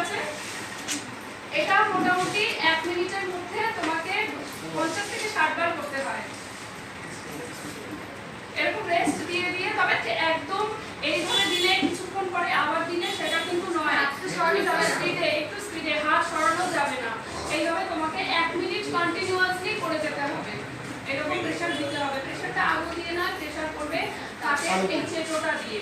আছে? এটা মোটামুটি 1 মিনিটের মধ্যে তোমাকে 50 থেকে 60 বার করতে হয়। এরকম রেস্ট দিয়ে দিয়ে, তবে একদম এইভাবে দিলে কিছুক্ষণ পরে আবার দিলে সেটা কিন্তু নয়। একটু স্পিডে হাত সরানো যাবে না। এইভাবে তোমাকে 1 মিনিট কন্টিনিউয়াসলি করে যেতে হবে। এরকম প্রেসার দিতে হবে। প্রেসারটা আগে দিয়ে না, প্রেসার করবে তাতে এই চেটোটা দিয়ে।